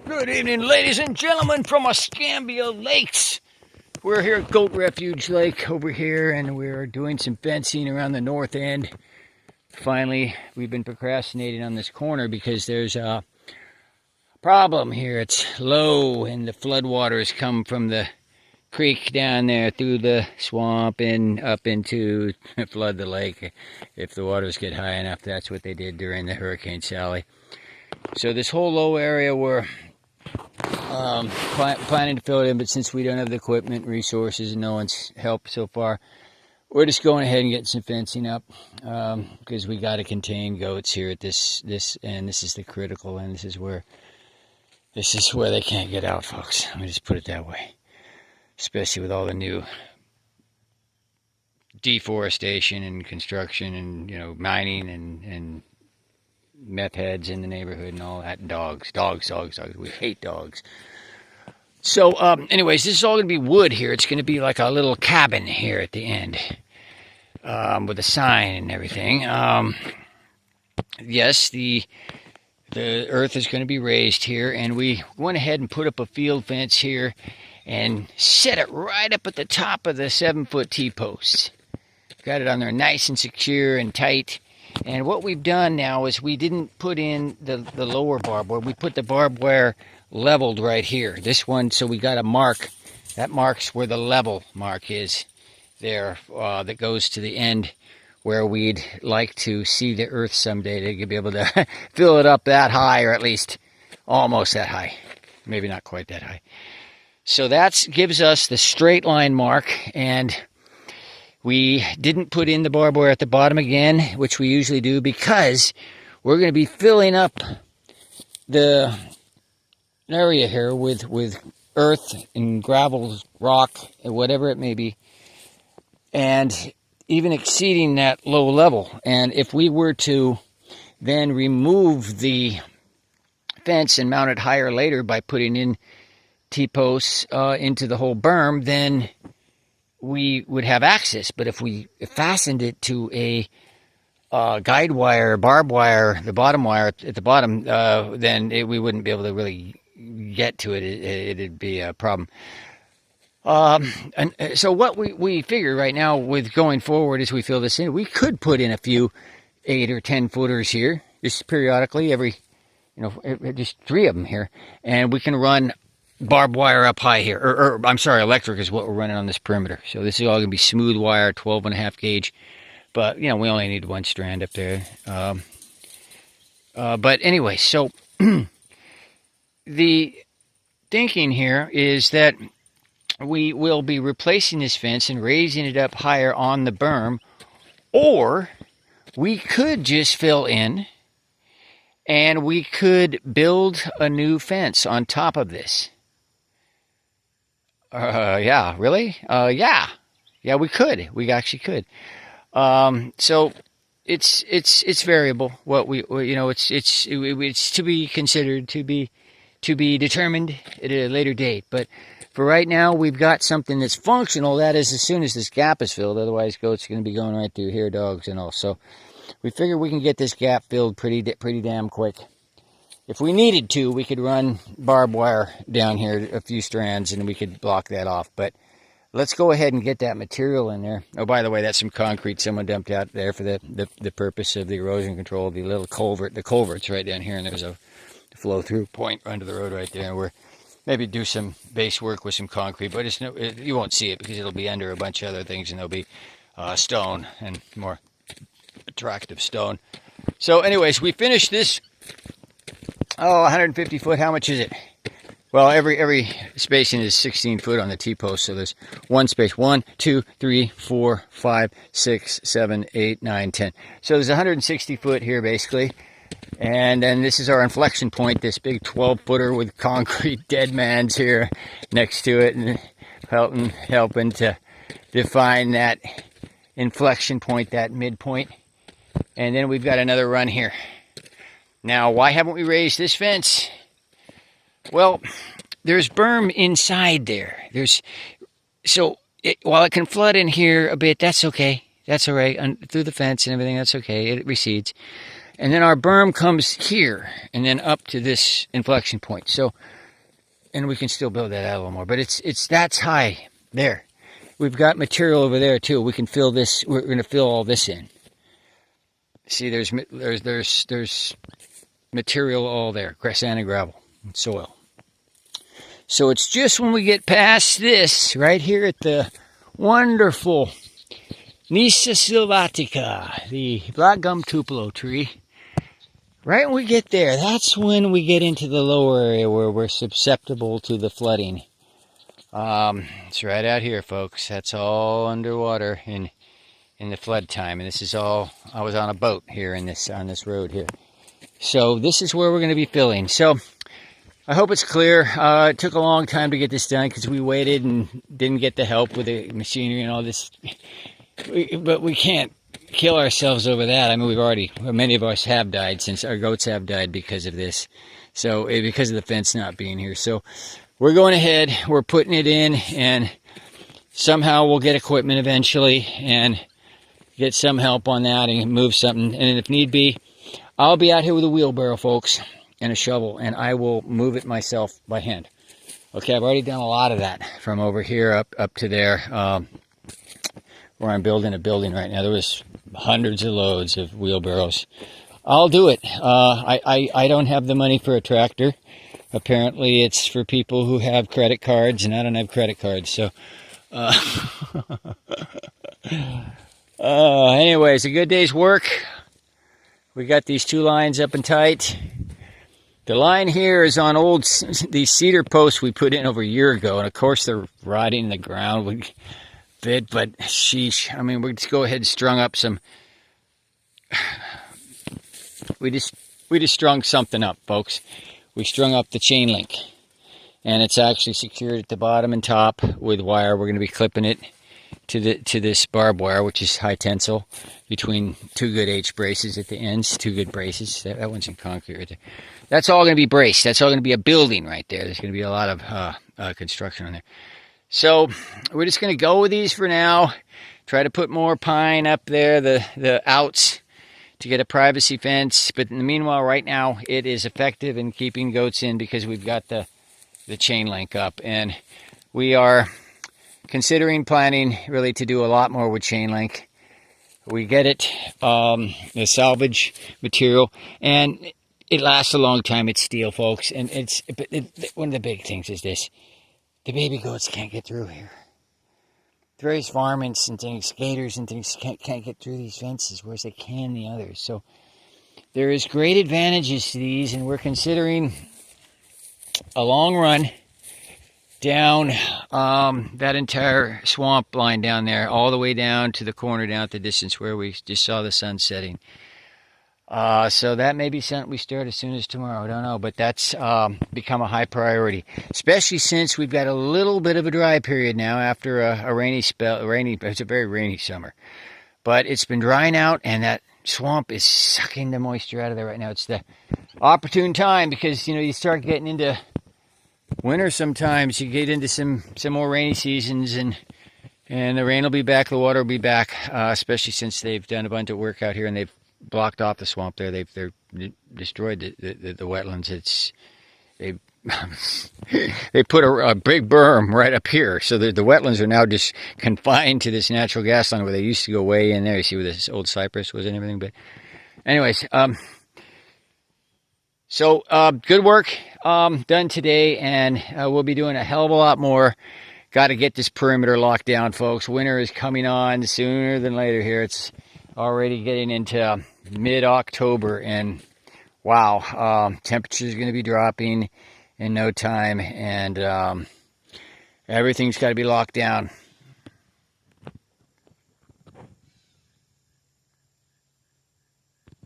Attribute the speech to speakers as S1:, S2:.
S1: Good evening, ladies and gentlemen from Escambia Lakes. We're here at Goat Refuge Lake over here, and we're doing some fencing around the north end. Finally, we've been procrastinating on this corner because there's a problem here. It's low, and the floodwaters come from the creek down there through the swamp and up into flood the lake. If the waters get high enough, that's what they did during the Hurricane Sally. So this whole low area we're planning to fill it in, but since we don't have the equipment, resources, and no one's helped so far, we're just going ahead and getting some fencing up because we got to contain goats here at this end. This is the critical end. This is where they can't get out, folks. Let me just put it that way. Especially with all the new deforestation and construction and mining and meth heads in the neighborhood and all that. Dogs. We hate dogs. So anyways, this is all going to be wood here. It's going to be like a little cabin here at the end with a sign and everything. Yes, the earth is going to be raised here, and we went ahead and put up a field fence here and set it right up at the top of the 7-foot T-posts. Got it on there nice and secure and tight. And what we've done now is we didn't put in the lower barbed wire. We put the barbed wire leveled right here. This one, so we got a mark. That marks where the level mark is there that goes to the end where we'd like to see the earth someday to be able to fill it up that high, or at least almost that high. Maybe not quite that high. So that gives us the straight line mark, and we didn't put in the barbed wire at the bottom again, which we usually do, because we're going to be filling up the area here with earth and gravel, rock, and whatever it may be, and even exceeding that low level. And if we were to then remove the fence and mount it higher later by putting in T-posts into the whole berm, then we would have access. But if we fastened it to a guide wire, barbed wire, the bottom wire at the bottom, then we wouldn't be able to really get to it. It'd be a problem. And so what we figure right now with going forward as we fill this in, we could put in a few 8 or 10 footers here, just periodically, every, just 3 of them here, and we can run barbed wire up high here, or I'm sorry, electric is what we're running on this perimeter. So this is all going to be smooth wire, 12.5 gauge, but we only need 1 strand up there. But anyway, so the thinking here is that we will be replacing this fence and raising it up higher on the berm, or we could just fill in and we could build a new fence on top of this. Yeah, really? Yeah, we could. We actually could. So it's variable. What it's to be considered, to be determined at a later date. But for right now, we've got something that's functional. That is, as soon as this gap is filled. Otherwise, goats are going to be going right through here, dogs and all. So we figure we can get this gap filled pretty damn quick. If we needed to, we could run barbed wire down here, a few strands, and we could block that off. But let's go ahead and get that material in there. Oh, by the way, that's some concrete someone dumped out there for the purpose of the erosion control, the little culvert. The culvert's right down here, and there's a flow-through point under the road right there. We're maybe do some base work with some concrete, but you won't see it because it'll be under a bunch of other things, and there'll be stone and more attractive stone. So anyways, we finished this 150 foot. How much is it? Well, every spacing is 16 foot on the T-post, so there's one space. 1, 2, 3, 4, 5, 6, 7, 8, 9, 10. So there's 160 foot here, basically. And then this is our inflection point, this big 12-footer with concrete dead man's here next to it, and helping to define that inflection point, that midpoint. And then we've got another run here. Now, why haven't we raised this fence? Well, there's berm inside there. While it can flood in here a bit, that's okay. That's all right. Through the fence and everything, that's okay. It recedes. And then our berm comes here and then up to this inflection point. So, and we can still build that out a little more, but that's high there. We've got material over there too. We can fill this. We're going to fill all this in. See, there's material all there, sand and gravel and soil. So it's just when we get past this, right here at the wonderful Nyssa sylvatica, the black gum tupelo tree. Right when we get there, that's when we get into the lower area where we're susceptible to the flooding. It's right out here, folks. That's all underwater in the flood time. And this is all, I was on a boat here on this road here. So this is where we're going to be filling. So I hope it's clear. It took a long time to get this done because we waited and didn't get the help with the machinery and all this. But we can't kill ourselves over that. I mean, many of us have died, since our goats have died because of this. So, because of the fence not being here. So, we're going ahead, we're putting it in, and somehow we'll get equipment eventually and get some help on that and move something. And if need be, I'll be out here with a wheelbarrow, folks, and a shovel, and I will move it myself by hand. Okay, I've already done a lot of that from over here up to there. Where I'm building a building right now. There was hundreds of loads of wheelbarrows. I'll do it. I don't have the money for a tractor. Apparently it's for people who have credit cards, and I don't have credit cards. So, anyways, a good day's work. We got these 2 lines up and tight. The line here is on these cedar posts we put in over a year ago, and of course they're rotting in the ground. But sheesh, I mean, we just go ahead and strung up some. We just strung something up, folks. We strung up the chain link, and it's actually secured at the bottom and top with wire. We're going to be clipping it to this barbed wire, which is high tensile, between 2 good H braces at the ends. 2 good braces. That one's in concrete right there. That's all going to be braced. That's all going to be a building right there. There's going to be a lot of construction on there. So we're just going to go with these for now. Try to put more pine up there, the outs, to get a privacy fence. But in the meanwhile, right now, it is effective in keeping goats in because we've got the chain link up. And we are planning really to do a lot more with chain link. We get it, the salvage material, and it lasts a long time. It's steel, folks. And one of the big things is this. The baby goats can't get through here. Various varmints and things, skaters and things can't get through these fences, whereas they can the others. So there is great advantages to these, and we're considering a long run down that entire swamp line down there, all the way down to the corner down at the distance where we just saw the sun setting. So that may be something we start as soon as tomorrow. I don't know, but that's become a high priority, especially since we've got a little bit of a dry period now after a rainy spell. It's a very rainy summer, but it's been drying out, and that swamp is sucking the moisture out of there right now. It's the opportune time because you start getting into winter. Sometimes you get into some more rainy seasons, and the rain will be back, the water will be back, especially since they've done a bunch of work out here and they've blocked off the swamp there. They've destroyed the wetlands. They put a big berm right up here, so the wetlands are now just confined to this natural gas line where they used to go way in there. You see where this old cypress was and everything. But anyways, so good work done today, and we'll be doing a hell of a lot more. Got to get this perimeter locked down, folks. Winter is coming on sooner than later here. It's already getting into mid-October, and wow, temperatures are going to be dropping in no time, and everything's got to be locked down.